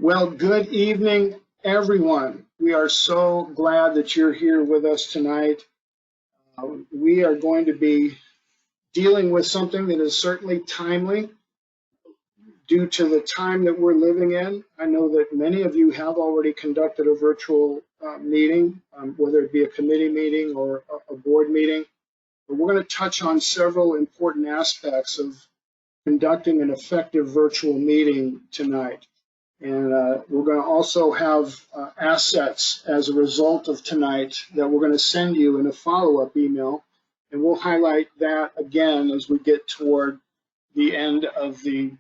Well, good evening, everyone. We are so glad that you're here with us tonight. We are going to be dealing with something that is certainly timely due to the time that we're living in. I know that many of you have already conducted a virtual meeting, whether it be a committee meeting or a board meeting. But we're going to touch on several important aspects of conducting an effective virtual meeting tonight. And we're going to also have assets as a result of tonight that we're going to send you in a follow-up email. And we'll highlight that again as we get toward the end of the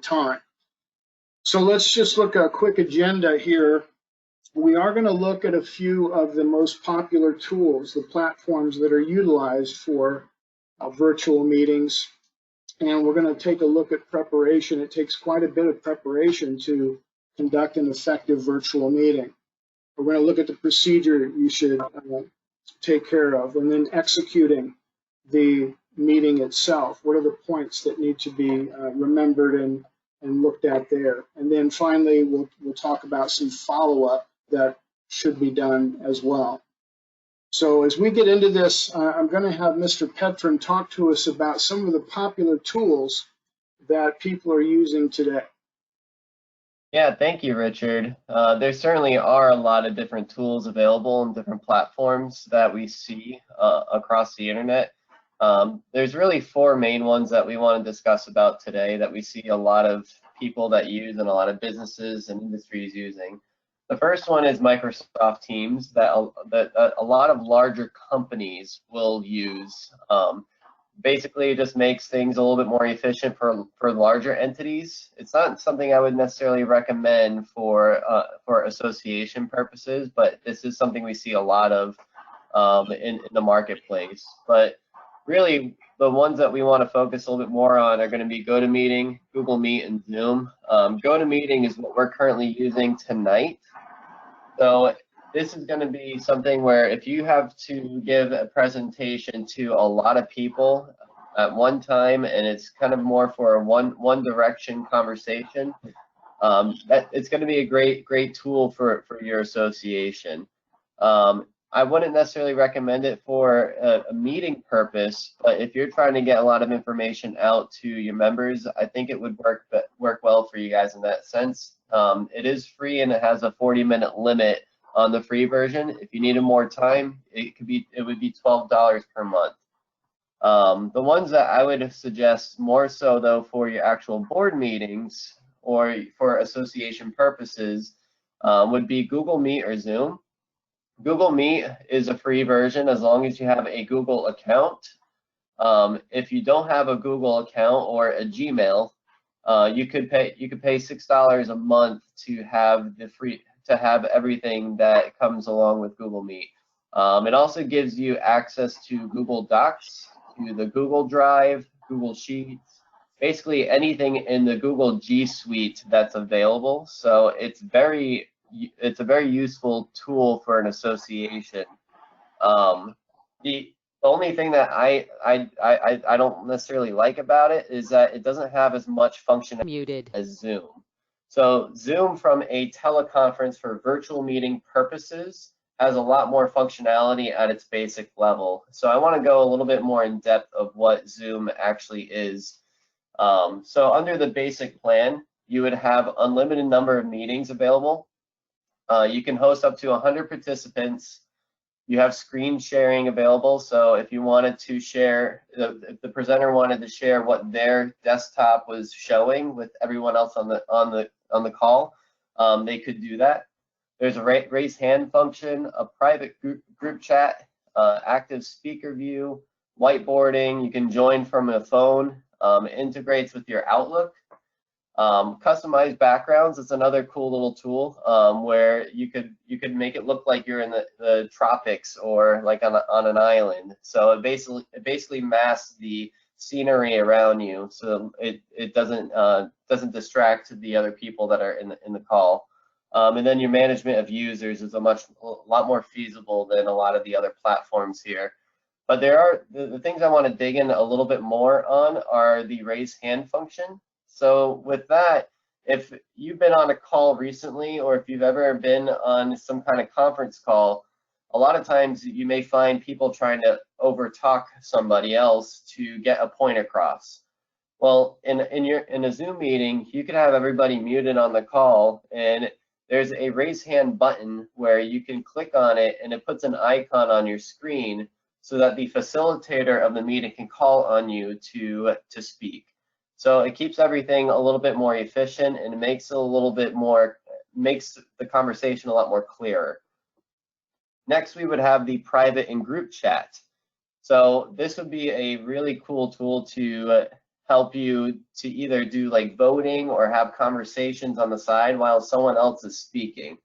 time. So let's just look at a quick agenda here. We are going to look at a few of the most popular tools, the platforms that are utilized for virtual meetings. And we're going to take a look at preparation. It takes quite a bit of preparation to conduct an effective virtual meeting. We're going to look at the procedure you should take care of, and then executing the meeting itself. What are the points that need to be remembered and looked at there? And then finally, we'll talk about some follow-up that should be done as well. So as we get into this, I'm going to have Mr. Petrin talk to us about some of the popular tools that people are using today. Yeah, thank you, Richard. There certainly are a lot of different tools available and different platforms that we see across the internet. There's really four main ones that we want to discuss about today that we see a lot of people that use and a lot of businesses and industries using. The first one is Microsoft Teams that a lot of larger companies will use. Basically, it just makes things a little bit more efficient for larger entities. It's not something I would necessarily recommend for association purposes, but this is something we see a lot of in the marketplace. But really, the ones that we want to focus a little bit more on are going to be GoToMeeting, Google Meet, and Zoom. GoToMeeting is what we're currently using tonight. So this is going to be something where if you have to give a presentation to a lot of people at one time, and it's kind of more for a one direction conversation, that it's going to be a great tool for your association. I wouldn't necessarily recommend it for a meeting purpose, but if you're trying to get a lot of information out to your members, I think it would work well for you guys in that sense. It is free and it has a 40-minute limit on the free version. If you needed more time, it would be $12 per month. The ones that I would suggest more so though for your actual board meetings or for association purposes would be Google Meet or Zoom. Google Meet is a free version as long as you have a Google account. If you don't have a Google account or a Gmail, you could pay $6 a month to have everything that comes along with Google Meet. It also gives you access to Google Docs, to the Google Drive, Google Sheets, basically anything in the Google G Suite that's available. So it's a very useful tool for an association. The only thing that I don't necessarily like about it is that it doesn't have as much functionality as Zoom. So Zoom, from a teleconference for virtual meeting purposes, has a lot more functionality at its basic level. So I want to go a little bit more in depth of what Zoom actually is. So under the basic plan, you would have unlimited number of meetings available. You can host up to 100 participants. You have screen sharing available, so if you wanted to share, if the presenter wanted to share what their desktop was showing with everyone else on the call, they could do that. There's a raise hand function, a private group chat, active speaker view, whiteboarding. You can join from a phone. Integrates with your Outlook. Customized backgrounds is another cool little tool where you could make it look like you're in the tropics or like on an island. So it basically masks the scenery around you, so it doesn't distract the other people that are in the call. And then your management of users is a lot more feasible than a lot of the other platforms here. But there are the things I want to dig in a little bit more on are the raise hand function. So with that, if you've been on a call recently, or if you've ever been on some kind of conference call, a lot of times you may find people trying to overtalk somebody else to get a point across. Well, in a Zoom meeting, you could have everybody muted on the call, and there's a raise hand button where you can click on it, and it puts an icon on your screen so that the facilitator of the meeting can call on you to speak. So it keeps everything a little bit more efficient, and it makes it a little bit more, makes the conversation a lot more clearer. Next, we would have the private and group chat. So this would be a really cool tool to help you to either do like voting or have conversations on the side while someone else is speaking.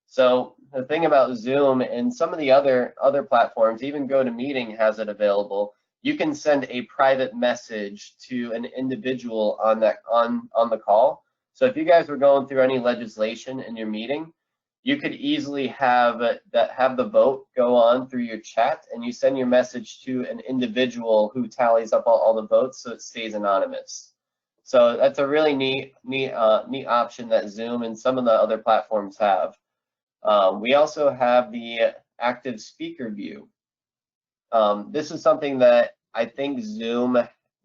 So the thing about Zoom and some of the other platforms, even GoToMeeting has it available. You can send a private message to an individual on the call. So if you guys were going through any legislation in your meeting, you could easily have the vote go on through your chat, and you send your message to an individual who tallies up all the votes, so it stays anonymous. So that's a really neat option that Zoom and some of the other platforms have. We also have the active speaker view. This is something that I think Zoom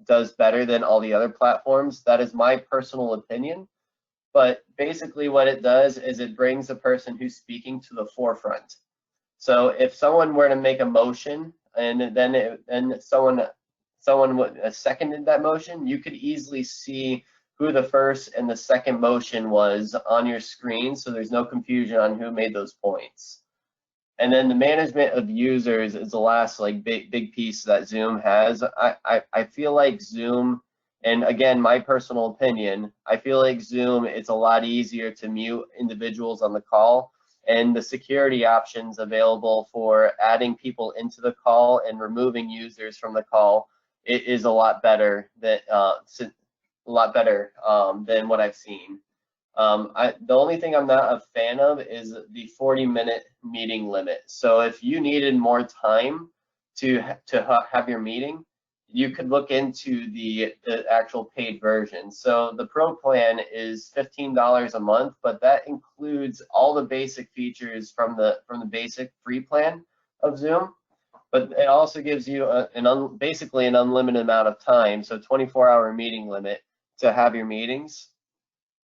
does better than all the other platforms. That is my personal opinion. But basically what it does is it brings the person who's speaking to the forefront. So if someone were to make a motion and then someone seconded that motion, you could easily see who the first and the second motion was on your screen, so there's no confusion on who made those points. And then the management of users is the last like big piece that Zoom has. I feel like Zoom, and again, my personal opinion, I feel like Zoom, it's a lot easier to mute individuals on the call, and the security options available for adding people into the call and removing users from the call, it is a lot better than what I've seen. The only thing I'm not a fan of is the 40-minute meeting limit. So if you needed more time to have your meeting, you could look into the actual paid version. So the pro plan is $15 a month, but that includes all the basic features from the basic free plan of Zoom. But it also gives you basically an unlimited amount of time, so 24-hour meeting limit to have your meetings.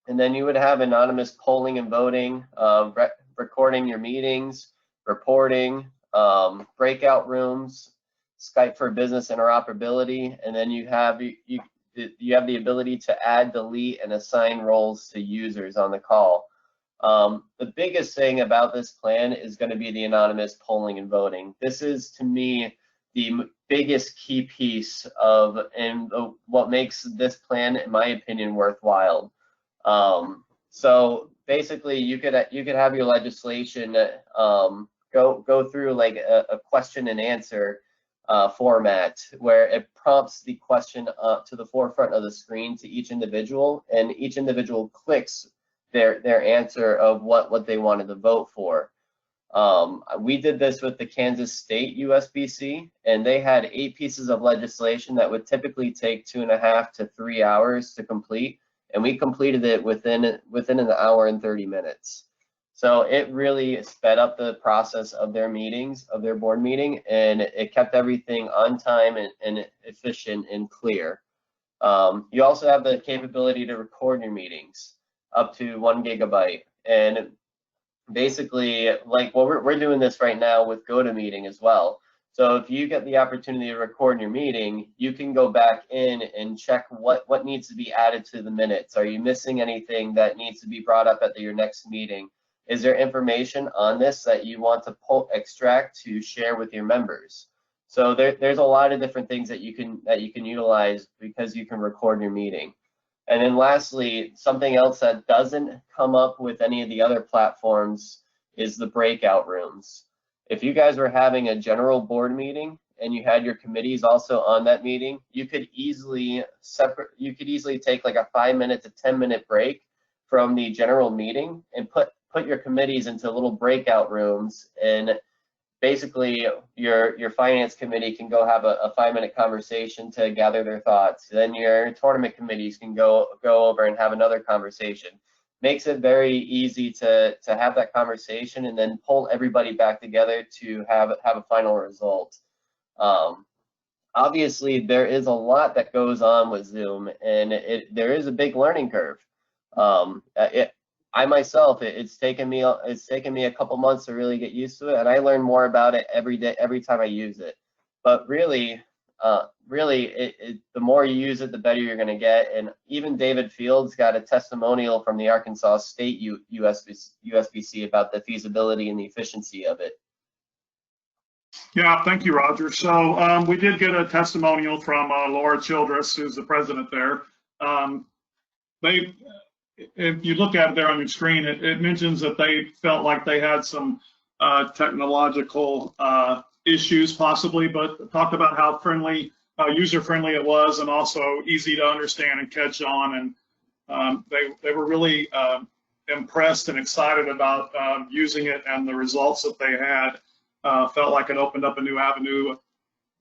And then you would have anonymous polling and voting, recording your meetings, reporting, breakout rooms, Skype for business interoperability, and then you have the ability to add, delete, and assign roles to users on the call. The biggest thing about this plan is going to be the anonymous polling and voting. This is, to me, the biggest key piece of what makes this plan, in my opinion, worthwhile. So basically, you could have your legislation go through like a question and answer format where it prompts the question to the forefront of the screen to each individual, and each individual clicks their answer of what they wanted to vote for. We did this with the Kansas State USBC, and they had 8 pieces of legislation that would typically take 2.5 to 3 hours to complete, and we completed it within an hour and 30 minutes. So it really sped up the process of their meetings, of their board meeting, and it kept everything on time and efficient and clear. You also have the capability to record your meetings up to 1 gigabyte. And basically, like we're doing this right now with GoToMeeting as well. So if you get the opportunity to record your meeting, you can go back in and check what needs to be added to the minutes. Are you missing anything that needs to be brought up at your next meeting? Is there information on this that you want to extract to share with your members? So there's a lot of different things that you can utilize because you can record your meeting. And then lastly, something else that doesn't come up with any of the other platforms is the breakout rooms. If you guys were having a general board meeting and you had your committees also on that meeting, you could easily take like a 5-minute to 10-minute break from the general meeting and put your committees into little breakout rooms, and basically your finance committee can go have a 5-minute conversation to gather their thoughts. Then your tournament committees can go over and have another conversation. makes it very easy to have that conversation and then pull everybody back together to have a final result. Obviously, there is a lot that goes on with Zoom, and there is a big learning curve. I myself, it's taken me a couple months to really get used to it, and I learn more about it every day, every time I use it. But really, the more you use it, the better you're going to get. And even David Fields got a testimonial from the Arkansas State USBC about the feasibility and the efficiency of it. Yeah, thank you, Roger. So we did get a testimonial from Laura Childress, who's the president there. If you look at it there on your screen, it mentions that they felt like they had some technological issues possibly, but talked about how user-friendly it was, and also easy to understand and catch on. And they were really impressed and excited about using it, and the results that they had felt like it opened up a new avenue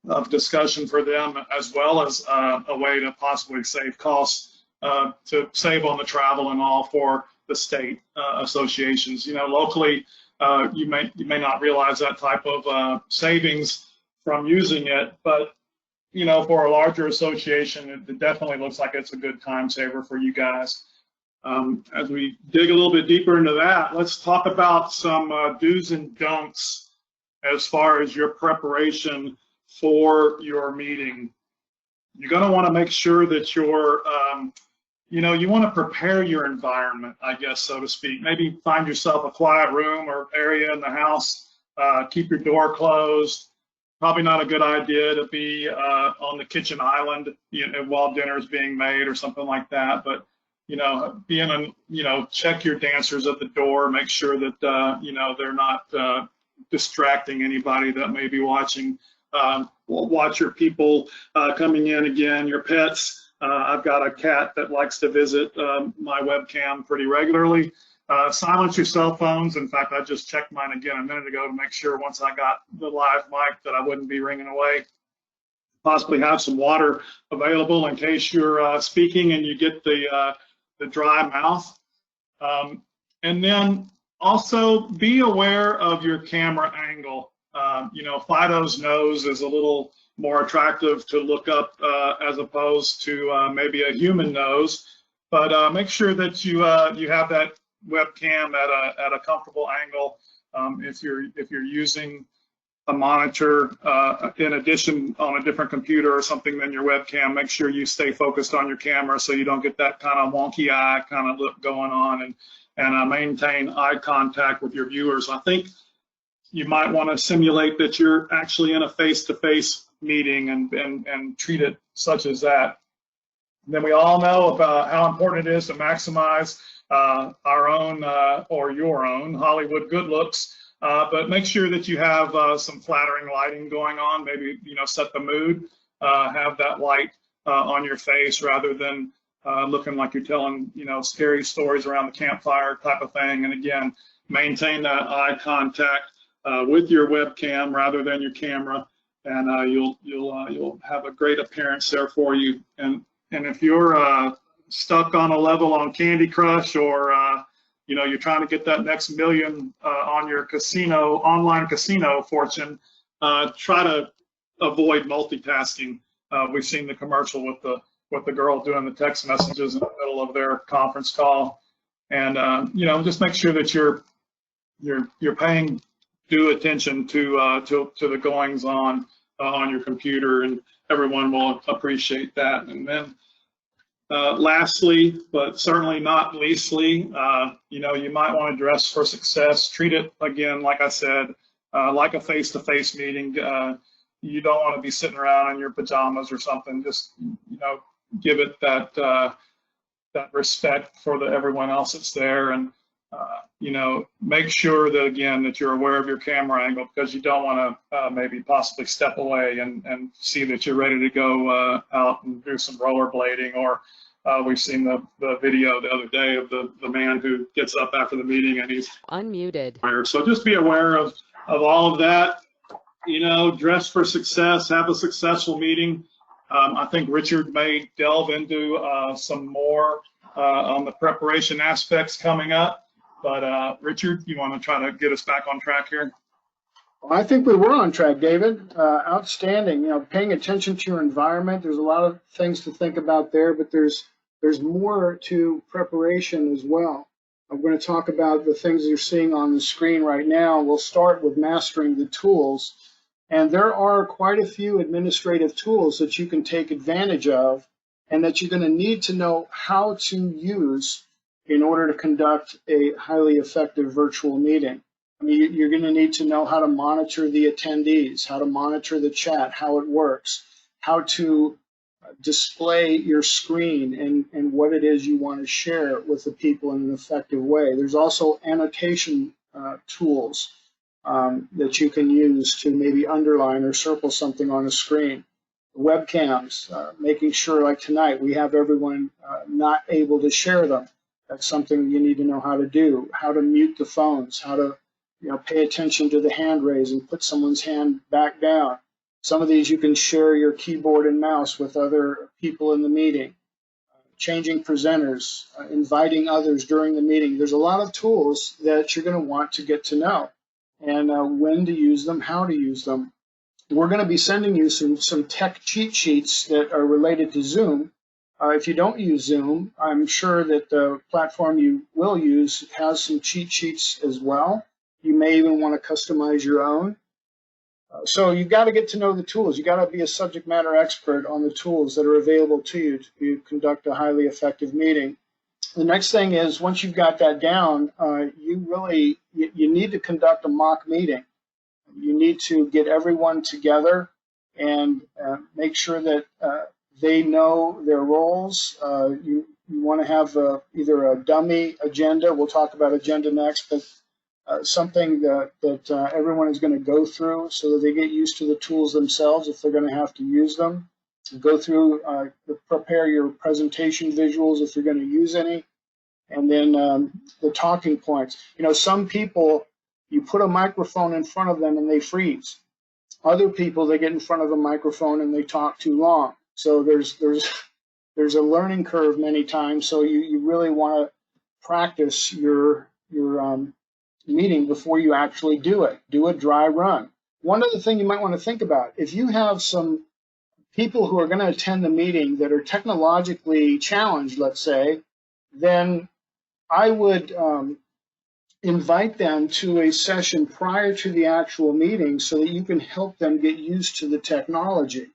of discussion for them, as well as a way to possibly save costs, to save on the travel and all for the state associations. You know, locally, you may not realize that type of savings from using it, but you know, for a larger association, it definitely looks like it's a good time saver for you guys. As we dig a little bit deeper into that, let's talk about some do's and don'ts as far as your preparation for your meeting. You're going to want to make sure that you're, you know, you want to prepare your environment, I guess, so to speak. Maybe find yourself a quiet room or area in the house. Keep your door closed. Probably not a good idea to be on the kitchen island, you know, while dinner is being made or something like that. But you know, check your dancers at the door. Make sure that you know, they're not distracting anybody that may be watching. Watch your people coming in again, your pets. I've got a cat that likes to visit my webcam pretty regularly. Silence your cell phones. In fact, I just checked mine again a minute ago to make sure once I got the live mic that I wouldn't be ringing away. Possibly have some water available in case you're speaking and you get the dry mouth. And then also be aware of your camera angle. You know, Fido's nose is a little more attractive to look up as opposed to maybe a human nose, but make sure that you have that webcam at a comfortable angle. If you're using a monitor in addition on a different computer or something than your webcam, make sure you stay focused on your camera so you don't get that kind of wonky eye kind of look going on, and maintain eye contact with your viewers. I think you might want to simulate that you're actually in a face-to-face meeting and treat it such as that. And then we all know about how important it is to maximize our own or your own Hollywood good looks, but make sure that you have some flattering lighting going on. Maybe, you know, set the mood, have that light on your face rather than looking like you're telling, you know, scary stories around the campfire type of thing. And again, maintain that eye contact with your webcam rather than your camera, and you'll have a great appearance there for you. And if you're stuck on a level on Candy Crush, or you know, you're trying to get that next million on your online casino fortune, try to avoid multitasking. We've seen the commercial with the girl doing the text messages in the middle of their conference call, and you know, just make sure that you're paying due attention to the goings on your computer, and everyone will appreciate that. And then lastly, but certainly not leastly, you know, you might want to dress for success. Treat it, again, like I said, like a face-to-face meeting. You don't want to be sitting around in your pajamas or something. Just, you know, give it that respect for everyone else that's there, and you know, make sure that, again, that you're aware of your camera angle, because you don't want to maybe possibly step away and see that you're ready to go out and do some rollerblading, or we've seen the video the other day of the man who gets up after the meeting and he's unmuted. So just be aware of all of that. You know, dress for success, have a successful meeting. I think Richard may delve into some more on the preparation aspects coming up. But Richard, you want to try to get us back on track here? Well, I think we were on track, David. Outstanding. You know, paying attention to your environment. There's a lot of things to think about there, but there's more to preparation as well. I'm going to talk about the things you're seeing on the screen right now. We'll start with mastering the tools. And there are quite a few administrative tools that you can take advantage of and that you're going to need to know how to use in order to conduct a highly effective virtual meeting. I mean, you're going to need to know how to monitor the attendees, how to monitor the chat, how it works, how to display your screen and what it is you want to share with the people in an effective way. There's also annotation tools that you can use to maybe underline or circle something on a screen. Webcams, making sure like tonight we have everyone not able to share them. That's something you need to know how to do. How to mute the phones, how to pay attention to the hand raise and put someone's hand back down. Some of these you can share your keyboard and mouse with other people in the meeting. Changing presenters, inviting others during the meeting. There's a lot of tools that you're going to want to get to know, and when to use them, how to use them. We're going to be sending you some tech cheat sheets that are related to Zoom. If you don't use Zoom, I'm sure that the platform you will use has some cheat sheets as well. You may even want to customize your own. So you've got to get to know the tools. You've got to be a subject matter expert on the tools that are available to you to conduct a highly effective meeting. The next thing is, once you've got that down, you need to conduct a mock meeting. You need to get everyone together and make sure that they know their roles. You want to have either a dummy agenda. We'll talk about agenda next, but something that everyone is going to go through so that they get used to the tools themselves if they're going to have to use them. Go through, prepare your presentation visuals if you're going to use any, and then the talking points. Some people, you put a microphone in front of them and they freeze. Other people, they get in front of a microphone and they talk too long. So there's a learning curve many times. So you really want to practice your meeting before you actually do it. Do a dry run. One other thing you might want to think about, if you have some people who are going to attend the meeting that are technologically challenged, let's say, then I would invite them to a session prior to the actual meeting so that you can help them get used to the technology.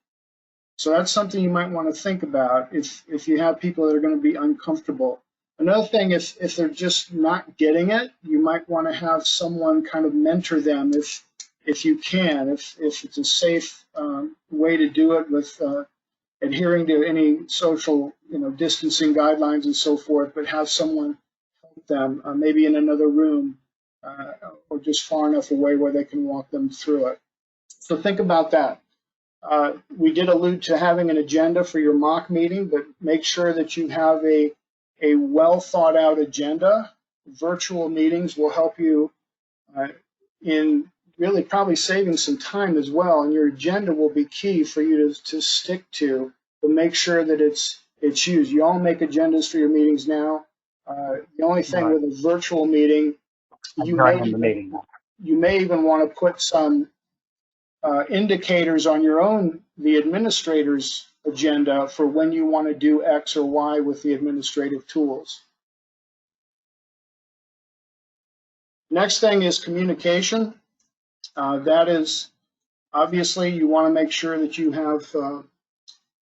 So that's something you might want to think about if you have people that are going to be uncomfortable. Another thing, if they're just not getting it, you might want to have someone kind of mentor them if you can, if it's a safe way to do it with adhering to any social distancing guidelines and so forth, but have someone help them maybe in another room or just far enough away where they can walk them through it. So think about that. We did allude to having an agenda for your mock meeting, but make sure that you have a well thought out agenda. Virtual meetings will help you in really probably saving some time as well, and your agenda will be key for you to stick to, but make sure that it's used. You all make agendas for your meetings now. The only thing with a virtual meeting, you may even want to put some indicators on the administrator's agenda for when you want to do X or Y with the administrative tools. Next thing is communication. That is, obviously, you want to make sure that you have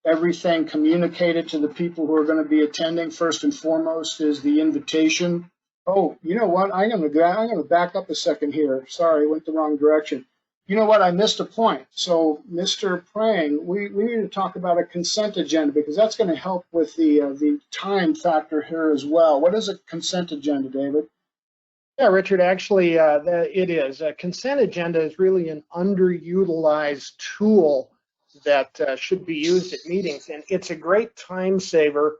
everything communicated to the people who are going to be attending. First and foremost is the invitation. Oh, you know what? I'm going to back up a second here. Sorry, went the wrong direction. You know what? I missed a point. So, Mr. Prang, we need to talk about a consent agenda because that's going to help with the time factor here as well. What is a consent agenda, David? Yeah, Richard, actually, it is. A consent agenda is really an underutilized tool that should be used at meetings, and it's a great time saver,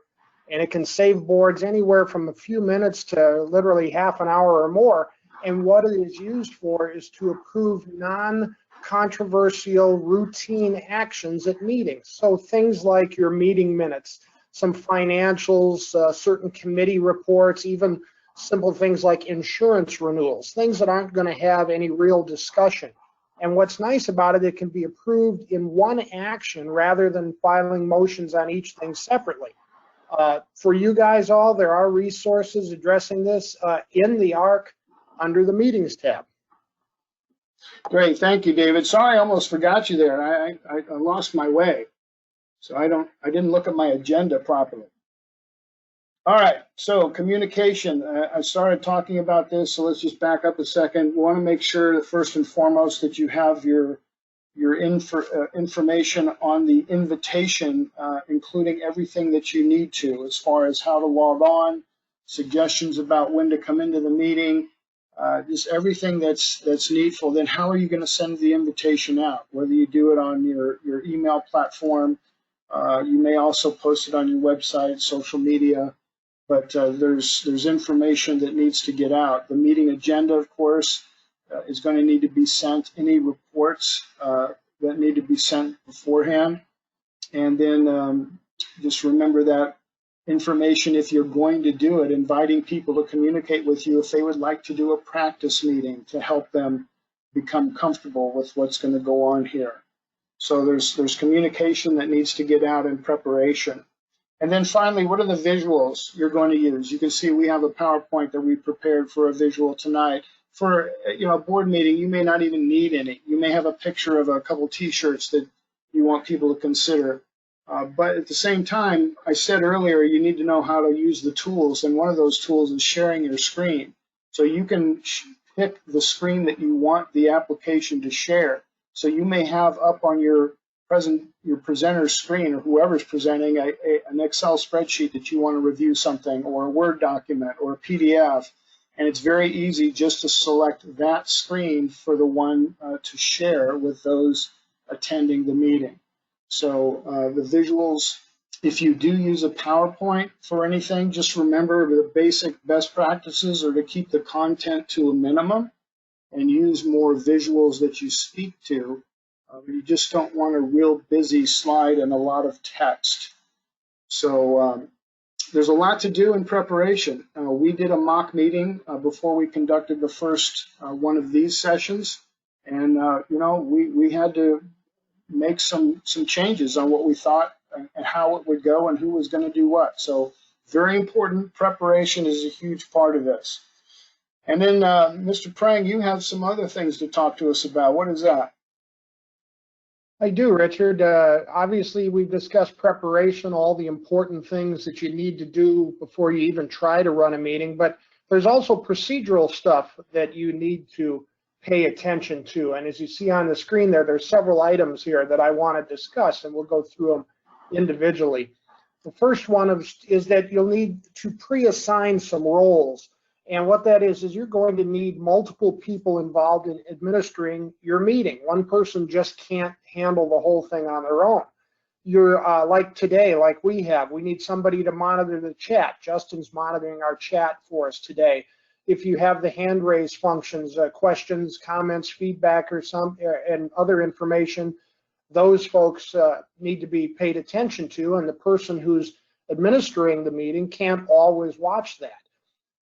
and it can save boards anywhere from a few minutes to literally half an hour or more. And what it is used for is to approve non-controversial routine actions at meetings. So things like your meeting minutes, some financials, certain committee reports, even simple things like insurance renewals, things that aren't going to have any real discussion. And what's nice about it, it can be approved in one action rather than filing motions on each thing separately. For you guys all, there are resources addressing this in the ARC under the Meetings tab. Great, thank you, David. Sorry, I almost forgot you there. I lost my way, so I didn't look at my agenda properly. All right, so communication. I started talking about this, so let's just back up a second. We want to make sure that first and foremost that you have your information on the invitation, including everything that you need to, as far as how to log on, suggestions about when to come into the meeting, just everything that's needful. Then how are you going to send the invitation out? Whether you do it on your email platform, you may also post it on your website, social media. But there's information that needs to get out. The meeting agenda, of course, is going to need to be sent. Any reports that need to be sent beforehand. And then just remember that information, if you're going to do it, inviting people to communicate with you if they would like to do a practice meeting to help them become comfortable with what's going to go on here. So there's communication that needs to get out in preparation. And then finally, what are the visuals you're going to use? You can see we have a PowerPoint that we prepared for a visual tonight. For a board meeting, you may not even need any. You may have a picture of a couple T-shirts that you want people to consider. But at the same time, I said earlier, you need to know how to use the tools, and one of those tools is sharing your screen. So you can pick the screen that you want the application to share. So you may have up on your presenter's screen, or whoever's presenting, an Excel spreadsheet that you want to review something, or a Word document, or a PDF, and it's very easy just to select that screen for the one to share with those attending the meeting. So the visuals, if you do use a PowerPoint for anything, just remember the basic best practices are to keep the content to a minimum and use more visuals that you speak to. You just don't want a real busy slide and a lot of text. So there's a lot to do in preparation. We did a mock meeting before we conducted the first one of these sessions, and we had to make some changes on what we thought and how it would go and who was going to do what. So very important. Preparation is a huge part of this. And then Mr. Prang, you have some other things to talk to us about. What is that? I do, Richard. Obviously, we've discussed preparation, all the important things that you need to do before you even try to run a meeting, but there's also procedural stuff that you need to pay attention to. And as you see on the screen there, there's several items here that I want to discuss, and we'll go through them individually. The first one is that you'll need to pre-assign some roles. And what that is you're going to need multiple people involved in administering your meeting. One person just can't handle the whole thing on their own. You're like today, like we need somebody to monitor the chat. Justin's monitoring our chat for us today. If you have the hand raise functions, questions, comments, feedback, or and other information, those folks need to be paid attention to, and the person who's administering the meeting can't always watch that.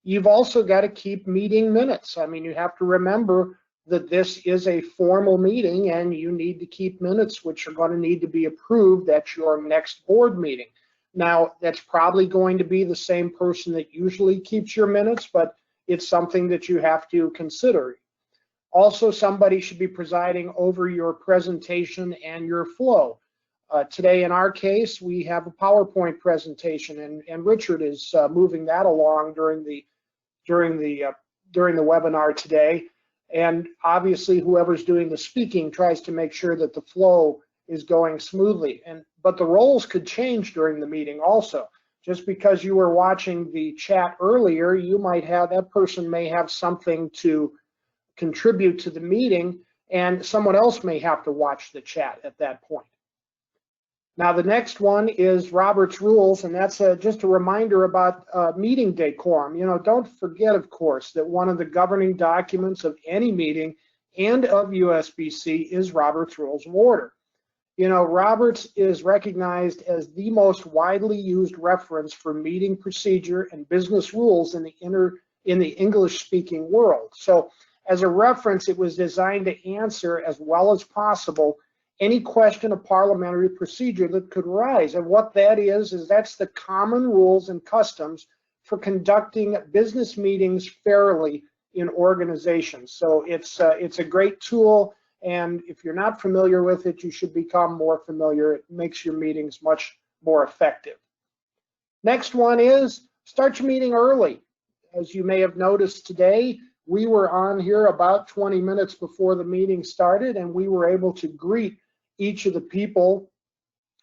You've also got to keep meeting minutes. I mean, you have to remember that this is a formal meeting and you need to keep minutes, which are going to need to be approved at your next board meeting. Now, that's probably going to be the same person that usually keeps your minutes, but it's something that you have to consider. Also, somebody should be presiding over your presentation and your flow. Today, in our case, we have a PowerPoint presentation, and Richard is moving that along during the webinar today. And obviously, whoever's doing the speaking tries to make sure that the flow is going smoothly. But the roles could change during the meeting also. Just because you were watching the chat earlier, you might have, that person may have something to contribute to the meeting, and someone else may have to watch the chat at that point. Now, the next one is Robert's Rules, and that's just a reminder about meeting decorum. You know, don't forget, of course, that one of the governing documents of any meeting and of USBC is Robert's Rules of Order. You know, Roberts is recognized as the most widely used reference for meeting procedure and business rules in the English-speaking world. So as a reference, it was designed to answer as well as possible any question of parliamentary procedure that could arise. And what that is that's the common rules and customs for conducting business meetings fairly in organizations. So it's a great tool, and if you're not familiar with it, you should become more familiar. It makes your meetings much more effective. Next one is start your meeting early. As you may have noticed today, we were on here about 20 minutes before the meeting started, and we were able to greet each of the people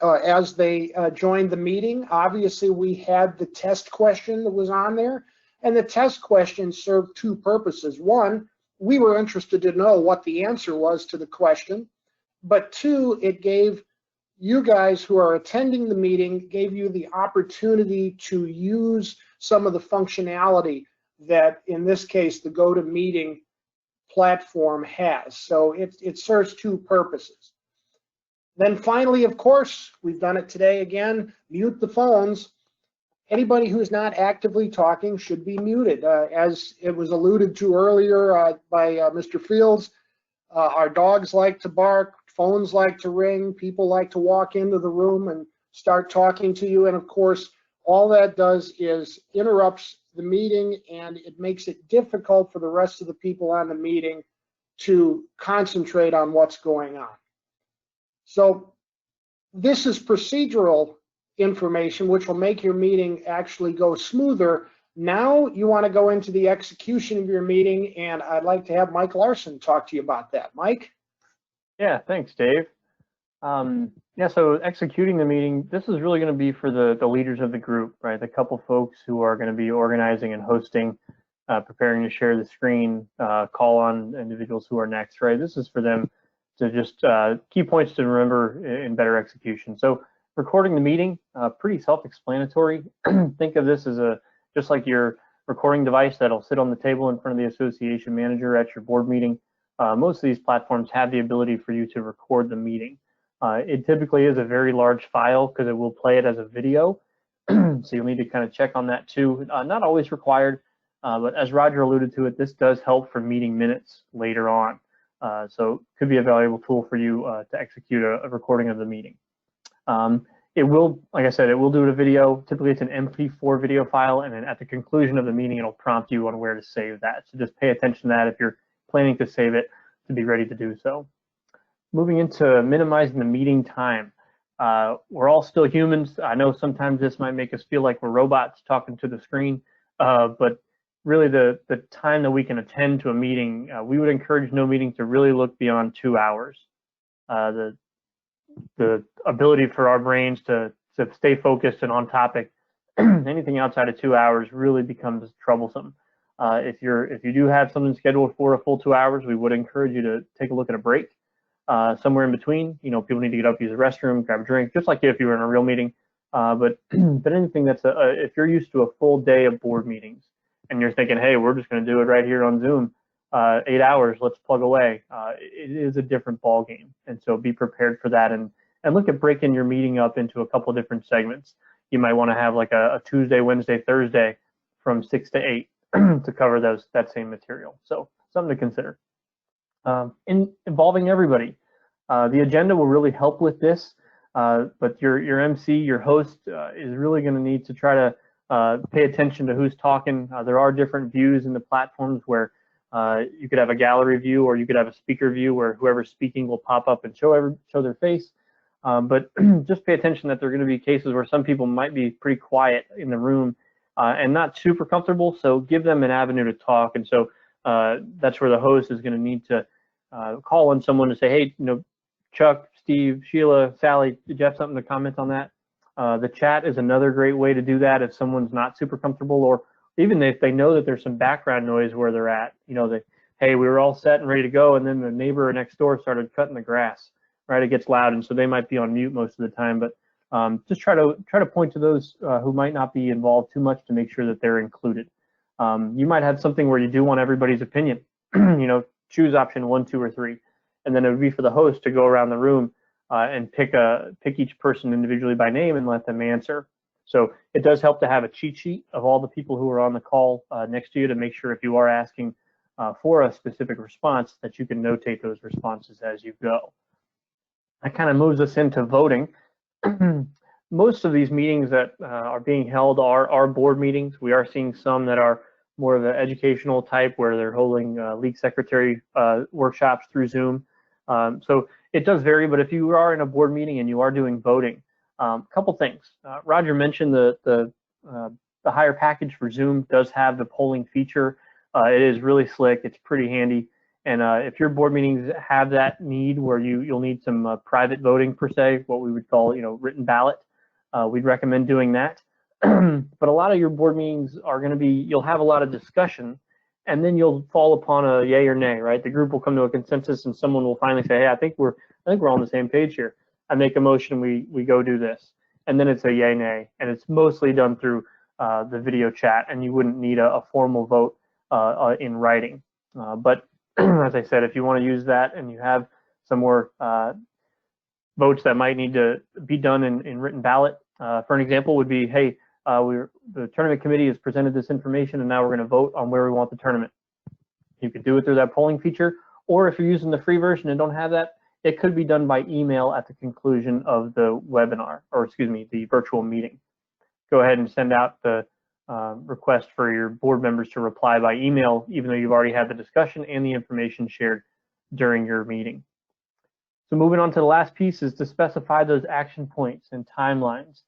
as they joined the meeting. Obviously, we had the test question that was on there, and the test question served two purposes. One, we were interested to know what the answer was to the question, but two, it gave you guys who are attending the meeting, gave you the opportunity to use some of the functionality that, in this case, the GoToMeeting platform has. So it serves two purposes. Then finally, of course, we've done it today again, mute the phones. Anybody who's not actively talking should be muted. As it was alluded to earlier by Mr. Fields, our dogs like to bark, phones like to ring, people like to walk into the room and start talking to you. And of course, all that does is interrupts the meeting, and it makes it difficult for the rest of the people on the meeting to concentrate on what's going on. So this is procedural information, which will make your meeting actually go smoother. Now you want to go into the execution of your meeting, and I'd like to have Mike Larson talk to you about that. Mike? Yeah, thanks, Dave. Yeah, so executing the meeting, this is really going to be for the leaders of the group, right? The couple folks who are going to be organizing and hosting, preparing to share the screen, call on individuals who are next, right? This is for them to just key points to remember in better execution. So recording the meeting, pretty self-explanatory. Think of this as just like your recording device that'll sit on the table in front of the association manager at your board meeting. Most of these platforms have the ability for you to record the meeting. It typically is a very large file because it will play it as a video. So you'll need to kind of check on that too. Not always required, but as Roger alluded to it, this does help for meeting minutes later on. So it could be a valuable tool for you to execute a recording of the meeting. It will, like I said, it will do a video. Typically it's an MP4 video file, and then at the conclusion of the meeting, it'll prompt you on where to save that. So just pay attention to that if you're planning to save it, to be ready to do so. Moving into minimizing the meeting time. We're all still humans. I know sometimes this might make us feel like we're robots talking to the screen, but really the time that we can attend to a meeting, we would encourage no meeting to really look beyond 2 hours. The ability for our brains to stay focused and on topic, anything outside of 2 hours really becomes troublesome. If you do have something scheduled for a full 2 hours, we would encourage you to take a look at a break somewhere in between. You know, people need to get up, use the restroom, grab a drink, just like if you were in a real meeting. But anything that's if you're used to a full day of board meetings and you're thinking, hey, we're just going to do it right here on Zoom, 8 hours, let's plug away. It is a different ball game, and so be prepared for that, and look at breaking your meeting up into a couple different segments. You might want to have like a Tuesday, Wednesday, Thursday from 6 to 8 to cover that same material. So something to consider. Involving everybody. The agenda will really help with this, but your MC, your host, is really going to need to try to pay attention to who's talking. There are different views in the platforms where you could have a gallery view, or you could have a speaker view where whoever's speaking will pop up and show their face. But just pay attention that there are going to be cases where some people might be pretty quiet in the room and not super comfortable, so give them an avenue to talk. And so that's where the host is going to need to call on someone to say, hey, you know, Chuck, Steve, Sheila, Sally, did you have something to comment on that? The chat is another great way to do that if someone's not super comfortable, or even if they know that there's some background noise where they're at. You know, hey, we were all set and ready to go, and then the neighbor next door started cutting the grass. Right, it gets loud, and so they might be on mute most of the time. But just try to point to those who might not be involved too much to make sure that they're included. You might have something where you do want everybody's opinion. You know, choose option 1, 2, or 3, and then it would be for the host to go around the room and pick each person individually by name and let them answer. So it does help to have a cheat sheet of all the people who are on the call next to you to make sure if you are asking for a specific response that you can notate those responses as you go. That kind of moves us into voting. Most of these meetings that are being held are board meetings. We are seeing some that are more of an educational type where they're holding league secretary workshops through Zoom. So it does vary, but if you are in a board meeting and you are doing voting, a couple things. Roger mentioned the higher package for Zoom does have the polling feature. It is really slick. It's pretty handy. And if your board meetings have that need where you'll need some private voting per se, what we would call written ballot, we'd recommend doing that. But a lot of your board meetings are going to be, you'll have a lot of discussion, and then you'll fall upon a yay or nay, right? The group will come to a consensus, and someone will finally say, "Hey, I think we're on the same page here. I make a motion, we go do this," and then it's a yay nay, and it's mostly done through the video chat, and you wouldn't need a formal vote in writing. But as I said, if you want to use that and you have some more votes that might need to be done in written ballot, for an example would be, hey, the tournament committee has presented this information and now we're going to vote on where we want the tournament. You could do it through that polling feature, or if you're using the free version and don't have that, it could be done by email at the conclusion of the webinar, or excuse me, the virtual meeting. Go ahead and send out the request for your board members to reply by email, even though you've already had the discussion and the information shared during your meeting. So moving on to the last piece is to specify those action points and timelines.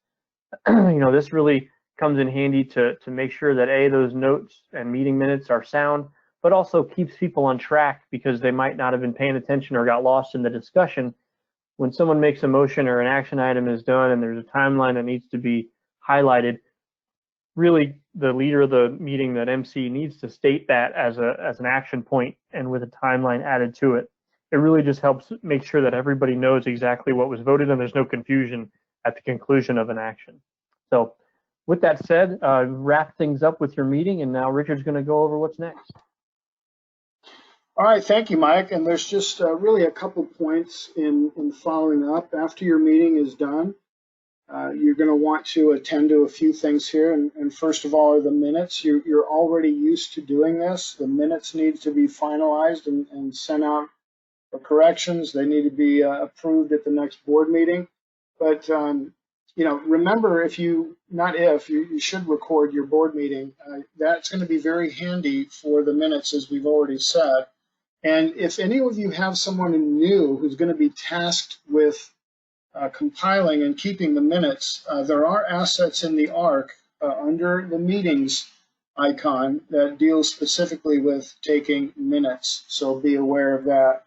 This really comes in handy to make sure that those notes and meeting minutes are sound, but also keeps people on track because they might not have been paying attention or got lost in the discussion. When someone makes a motion or an action item is done and there's a timeline that needs to be highlighted, really the leader of the meeting, that MC, needs to state that as an action point and with a timeline added to it. It really just helps make sure that everybody knows exactly what was voted and there's no confusion at the conclusion of an action. So with that said, wrap things up with your meeting, and now Richard's going to go over what's next. All right, thank you, Mike. And there's just really a couple points in following up. After your meeting is done, you're going to want to attend to a few things here. And first of all are the minutes. You're already used to doing this. The minutes need to be finalized and sent out for corrections. They need to be approved at the next board meeting. But remember, you should record your board meeting. That's going to be very handy for the minutes, as we've already said. And if any of you have someone new who's going to be tasked with compiling and keeping the minutes, there are assets in the ARC under the meetings icon that deals specifically with taking minutes. So be aware of that.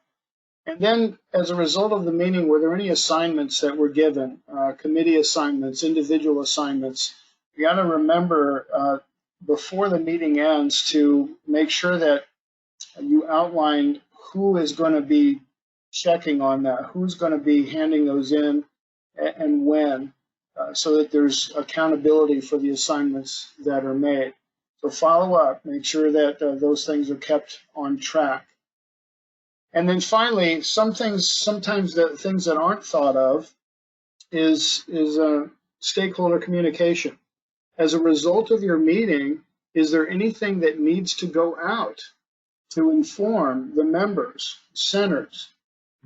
And then, as a result of the meeting, were there any assignments that were given, committee assignments, individual assignments? You got to remember before the meeting ends to make sure that you outlined who is going to be checking on that, who's going to be handing those in and when, so that there's accountability for the assignments that are made. So follow up, make sure that those things are kept on track. And then finally, sometimes the things that aren't thought of is stakeholder communication. As a result of your meeting, is there anything that needs to go out to inform the members, centers,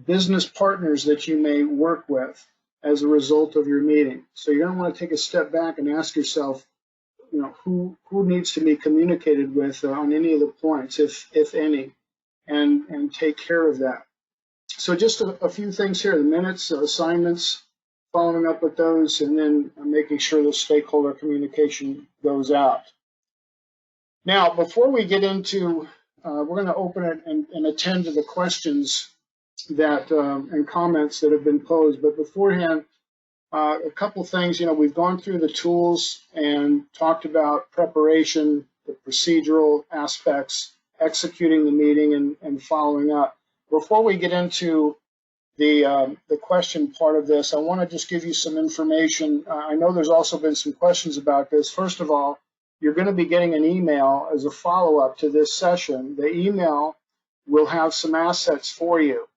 business partners that you may work with as a result of your meeting? So you're going to want to take a step back and ask yourself, who needs to be communicated with on any of the points, if any, and take care of that. So just a few things here: the minutes, assignments, following up with those, and then making sure the stakeholder communication goes out. Now, before we get into, we're going to open it and attend to the questions that and comments that have been posed. But beforehand, a couple things. We've gone through the tools and talked about preparation, the procedural aspects, executing the meeting, and following up. Before we get into the question part of this, I want to just give you some information. I know there's also been some questions about this. First of all, you're going to be getting an email as a follow-up to this session. The email will have some assets for you.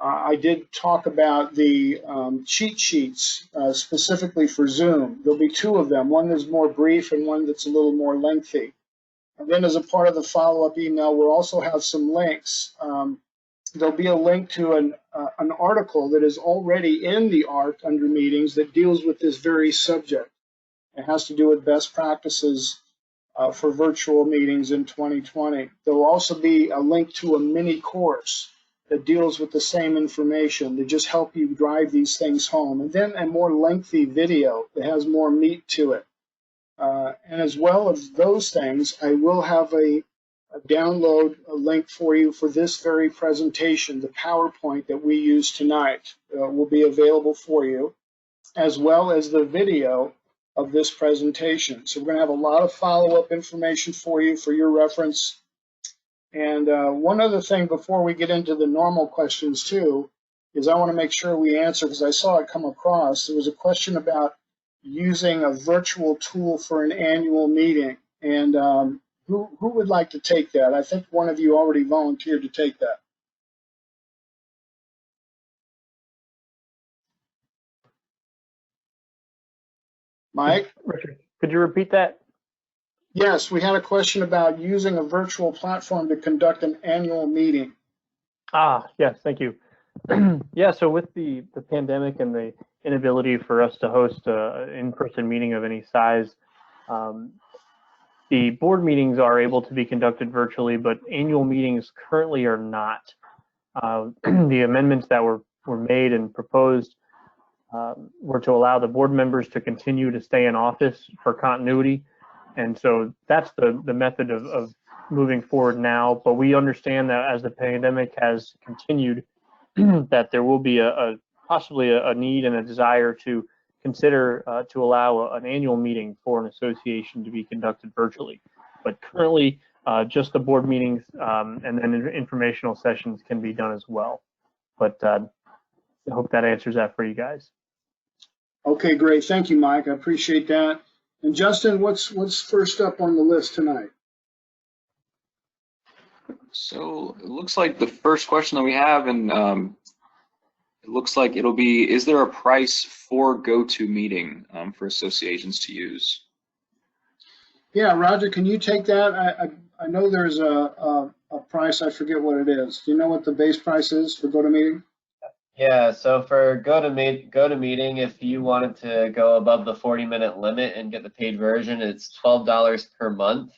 I did talk about the cheat sheets specifically for Zoom. There'll be two of them, one that's more brief and one that's a little more lengthy. And then as a part of the follow-up email, we'll also have some links. There'll be a link to an article that is already in the ARC under meetings that deals with this very subject. It has to do with best practices for virtual meetings in 2020. There will also be a link to a mini course that deals with the same information to just help you drive these things home. And then a more lengthy video that has more meat to it. And as well as those things, I will have a download link for you for this very presentation. The PowerPoint that we use tonight will be available for you, as well as the video of this presentation. So we're going to have a lot of follow-up information for you for your reference. And one other thing before we get into the normal questions too, is I want to make sure we answer, because I saw it come across. There was a question about using a virtual tool for an annual meeting. And who would like to take that? I think one of you already volunteered to take that. Mike? Richard, could you repeat that? Yes, we had a question about using a virtual platform to conduct an annual meeting. Yes, thank you. Yeah, so with the pandemic and the inability for us to host an in-person meeting of any size, the board meetings are able to be conducted virtually, but annual meetings currently are not. The amendments that were made and proposed were to allow the board members to continue to stay in office for continuity. And so that's the method of moving forward now. But we understand that as the pandemic has continued, that there will be possibly a need and a desire to consider to allow an annual meeting for an association to be conducted virtually. But currently, just the board meetings and then informational sessions can be done as well. But I hope that answers that for you guys. Okay, great. Thank you, Mike. I appreciate that. And Justin, what's first up on the list tonight? So it looks like the first question that we have, and it looks like it'll be, is there a price for GoToMeeting for associations to use? Yeah, Roger, can you take that? I know there's a price, I forget what it is. Do you know what the base price is for GoToMeeting? Yeah, so for GoToMeeting, if you wanted to go above the 40-minute limit and get the paid version, it's $12 per month.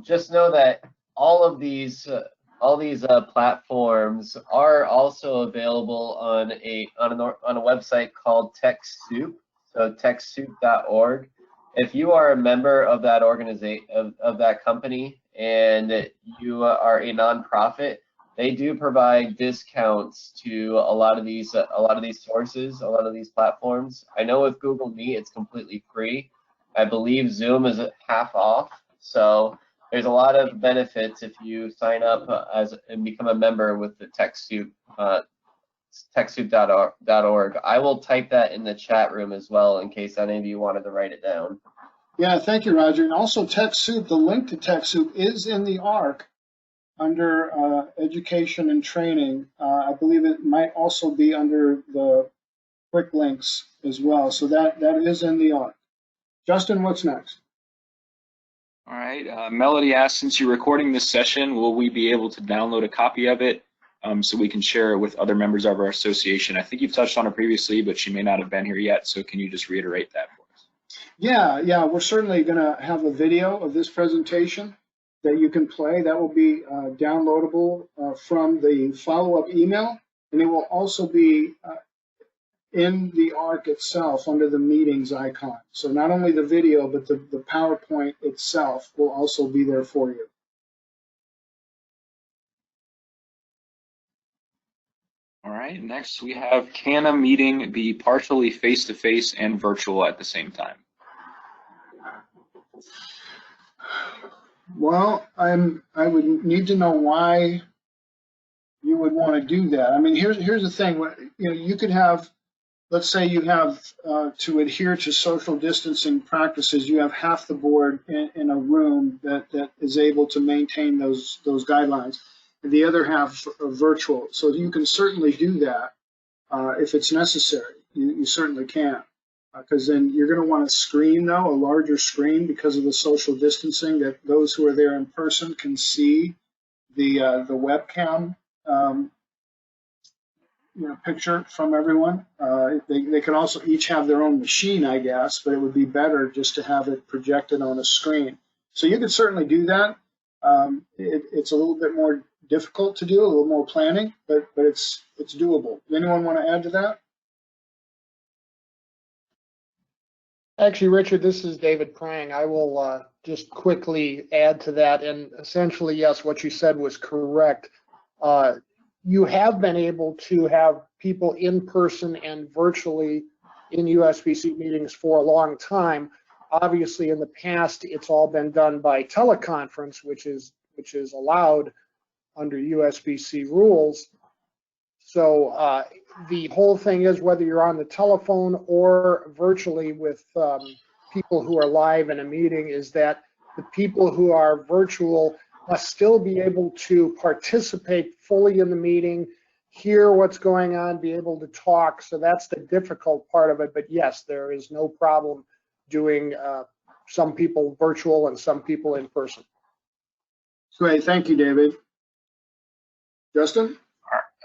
Just know that all these platforms are also available on a website called TechSoup, so TechSoup.org. If you are a member of that organization of that company and you are a nonprofit, they do provide discounts to a lot of these sources, a lot of these platforms. I know with Google Meet it's completely free. I believe Zoom is half off. So there's a lot of benefits if you sign up and become a member with the TechSoup, TechSoup.org. I will type that in the chat room as well in case any of you wanted to write it down. Yeah, thank you, Roger. And also TechSoup, the link to TechSoup is in the ARC under education and training. I believe it might also be under the quick links as well. So that is in the ARC. Justin, what's next? All right, Melody asked, since you're recording this session, will we be able to download a copy of it so we can share it with other members of our association? I think you've touched on it previously, but she may not have been here yet. So can you just reiterate that for us? Yeah, we're certainly going to have a video of this presentation that you can play. That will be downloadable from the follow-up email, and it will also be in the ARC itself under the meetings icon. So not only the video, but the PowerPoint itself will also be there for you. All right, next we have, can a meeting be partially face-to-face and virtual at the same time? Well, I would need to know why you would want to do that. I mean, here's the thing. You could have, let's say you have to adhere to social distancing practices. You have half the board in a room that is able to maintain those guidelines. the other half virtual. So you can certainly do that if it's necessary. You certainly can. Because then you're going to want a screen, though, a larger screen, because of the social distancing, that those who are there in person can see the webcam picture from everyone. They can also each have their own machine, I guess, but it would be better just to have it projected on a screen. So you could certainly do that. It's a little bit more difficult to do, a little more planning, but it's doable. Does anyone want to add to that? Actually, Richard, this is David Prang. I will just quickly add to that. And essentially, yes, what you said was correct. You have been able to have people in person and virtually in USBC meetings for a long time. Obviously, in the past, it's all been done by teleconference, which is allowed under USBC rules. So the whole thing is, whether you're on the telephone or virtually with people who are live in a meeting, is that the people who are virtual must still be able to participate fully in the meeting, hear what's going on, be able to talk. So that's the difficult part of it. But yes, there is no problem doing some people virtual and some people in person. Great, thank you, David. Justin?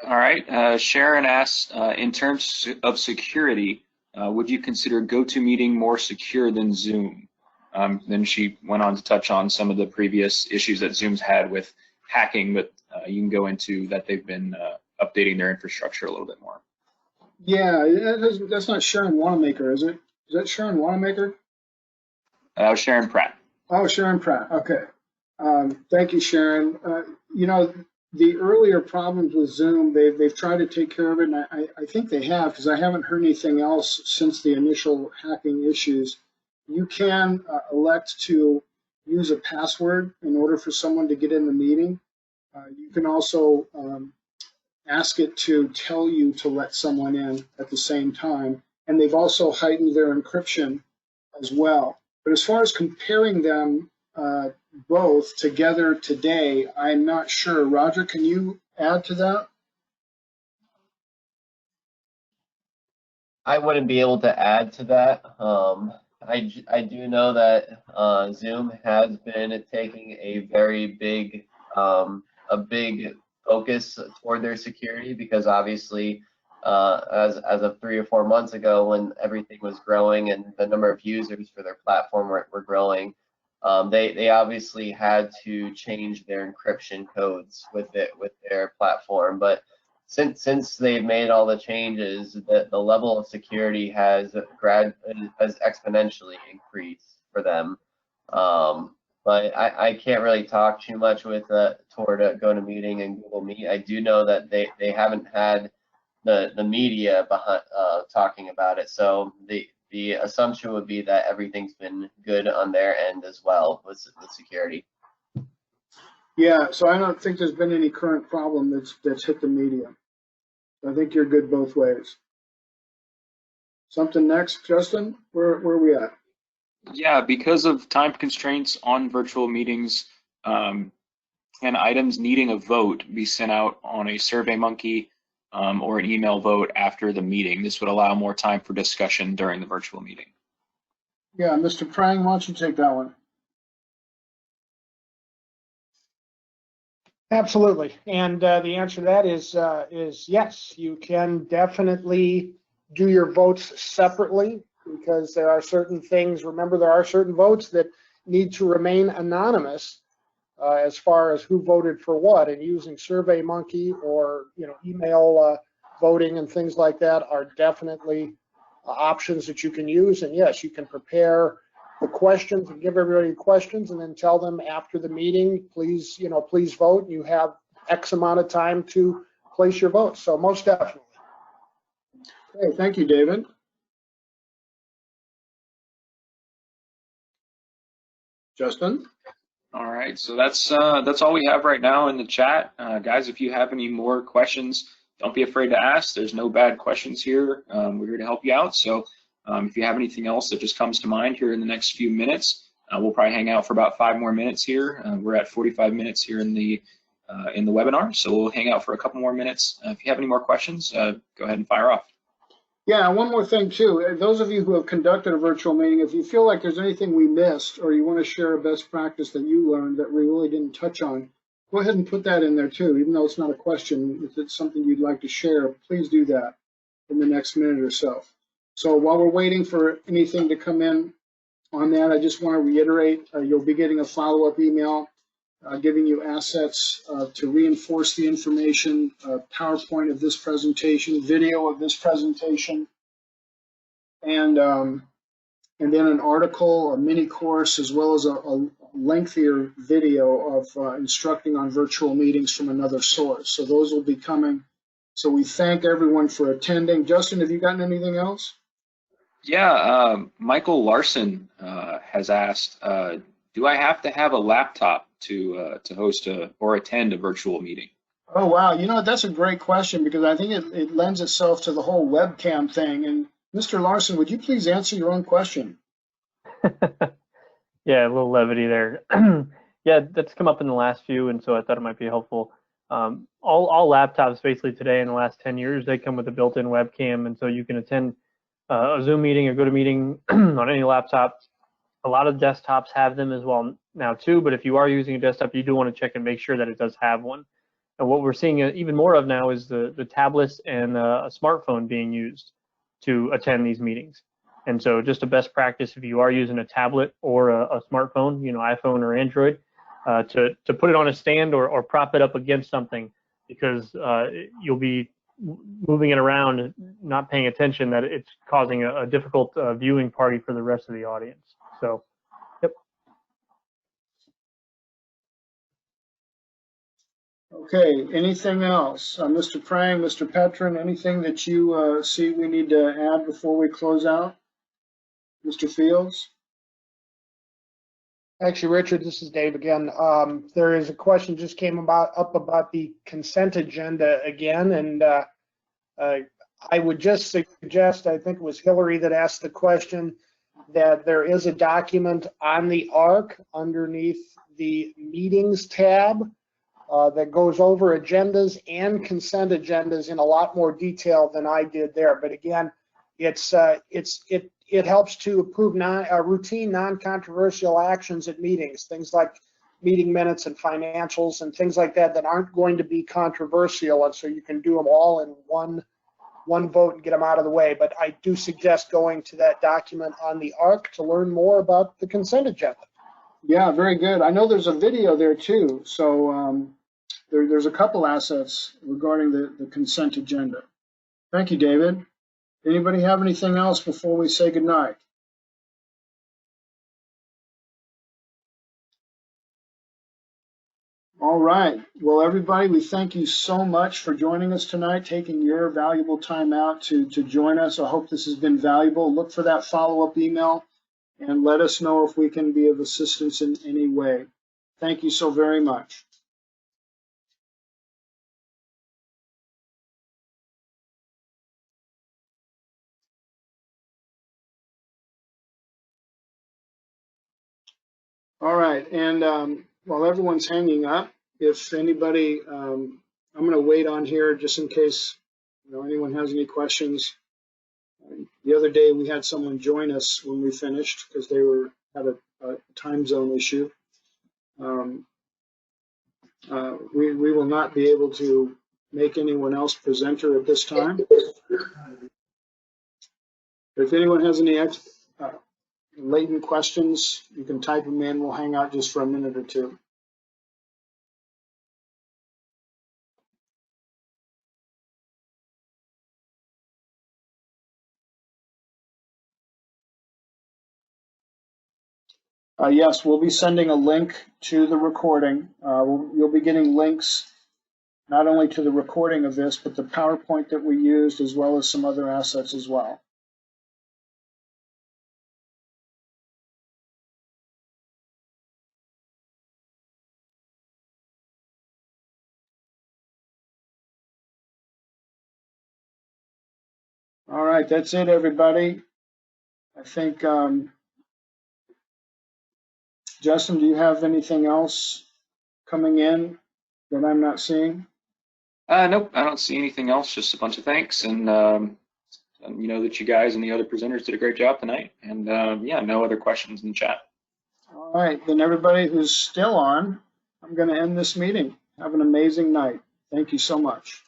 All right, Sharon asks, in terms of security, would you consider GoToMeeting more secure than Zoom? Then she went on to touch on some of the previous issues that Zoom's had with hacking, but you can go into that they've been updating their infrastructure a little bit more. Yeah, that's not Sharon Wanamaker, is it? Is that Sharon Wanamaker? Sharon Pratt. Oh, Sharon Pratt, okay. Thank you, Sharon. The earlier problems with Zoom, they've tried to take care of it, and I think they have, because I haven't heard anything else since the initial hacking issues. You can elect to use a password in order for someone to get in the meeting. You can also ask it to tell you to let someone in at the same time, and they've also heightened their encryption as well. But as far as comparing them both together today, I'm not sure. Roger, can you add to that? I wouldn't be able to add to that. I do know that Zoom has been taking a very big focus toward their security, because obviously as of 3 or 4 months ago, when everything was growing and the number of users for their platform were growing, they obviously had to change their encryption codes with their platform. But since they've made all the changes, the level of security has exponentially increased for them. But I can't really talk too much toward GoToMeeting and Google Meet. I do know that they haven't had the media behind talking about it, so the assumption would be that everything's been good on their end as well with security. Yeah, so I don't think there's been any current problem that's hit the media. I think you're good both ways. Something next, Justin? Where are we at? Yeah, because of time constraints on virtual meetings, can items needing a vote be sent out on a SurveyMonkey or an email vote after the meeting? This would allow more time for discussion during the virtual meeting. Yeah, Mr. Prang, why don't you take that one? Absolutely, and the answer to that is yes. You can definitely do your votes separately, because there are certain things. Remember, there are certain votes that need to remain anonymous as far as who voted for what. And using SurveyMonkey or email voting and things like that are definitely options that you can use. And yes, you can prepare the questions and give everybody questions, and then tell them after the meeting, please vote. You have X amount of time to place your vote. So most definitely. Okay, thank you, David. Justin? All right, so that's all we have right now in the chat. Guys, if you have any more questions, don't be afraid to ask. There's no bad questions here. We're here to help you out. So if you have anything else that just comes to mind here in the next few minutes, we'll probably hang out for about 5 more minutes here. We're at 45 minutes here in the in the webinar, so we'll hang out for a couple more minutes. If you have any more questions, go ahead and fire off. Yeah, one more thing too. Those of you who have conducted a virtual meeting, if you feel like there's anything we missed or you want to share a best practice that you learned that we really didn't touch on, go ahead and put that in there too. Even though it's not a question, if it's something you'd like to share, please do that in the next minute or so. So while we're waiting for anything to come in on that, I just want to reiterate, you'll be getting a follow-up email giving you assets to reinforce the information, PowerPoint of this presentation, video of this presentation, and then an article, a mini course, as well as a lengthier video of instructing on virtual meetings from another source. So those will be coming. So we thank everyone for attending. Justin, have you gotten anything else? Yeah, Michael Larson has asked, do I have to have a laptop to host or attend a virtual meeting? Oh, wow. You know, that's a great question because I think it lends itself to the whole webcam thing. And Mr. Larson, would you please answer your own question? Yeah, a little levity there. Yeah, that's come up in the last few, and so I thought it might be helpful. All laptops basically today in the last 10 years, they come with a built-in webcam, and so you can attend a Zoom meeting or GoToMeeting on any laptop. A lot of desktops have them as well now too, but if you are using a desktop, you do want to check and make sure that it does have one. And what we're seeing even more of now is the tablets and a smartphone being used to attend these meetings. And so just a best practice, if you are using a tablet or a smartphone, you know, iPhone or Android, to put it on a stand or prop it up against something, because you'll be moving it around, not paying attention, that it's causing a difficult viewing party for the rest of the audience. So, yep. Okay, anything else? Mr. Prang, Mr. Petrin, anything that you see we need to add before we close out? Mr. Fields? Actually, Richard, this is Dave again. There is a question just came up about the consent agenda again, and I would just suggest, I think it was Hillary that asked the question, that there is a document on the ARC underneath the meetings tab that goes over agendas and consent agendas in a lot more detail than I did there. But again, it helps to approve routine, non-controversial actions at meetings, things like meeting minutes and financials and things like that that aren't going to be controversial, and so you can do them all in one vote and get them out of the way. But I do suggest going to that document on the ARC to learn more about the consent agenda. Yeah, very good. I know there's a video there too. So there's a couple assets regarding the consent agenda. Thank you, David. Anybody have anything else before we say goodnight? All right. Well, everybody, we thank you so much for joining us tonight, taking your valuable time out to join us. I hope this has been valuable. Look for that follow-up email and let us know if we can be of assistance in any way. Thank you so very much. All right, and while everyone's hanging up, if anybody, I'm going to wait on here just in case anyone has any questions. The other day we had someone join us when we finished because they had a time zone issue. We will not be able to make anyone else presenter at this time. If anyone has any latent questions, you can type them in. We'll hang out just for a minute or two. Yes, we'll be sending a link to the recording. You'll be getting links not only to the recording of this, but the PowerPoint that we used, as well as some other assets as well. All right, that's it, everybody. I think, Justin, do you have anything else coming in that I'm not seeing? Nope, I don't see anything else. Just a bunch of thanks, and you know that you guys and the other presenters did a great job tonight. And yeah, no other questions in the chat. All right, then everybody who's still on, I'm going to end this meeting. Have an amazing night. Thank you so much.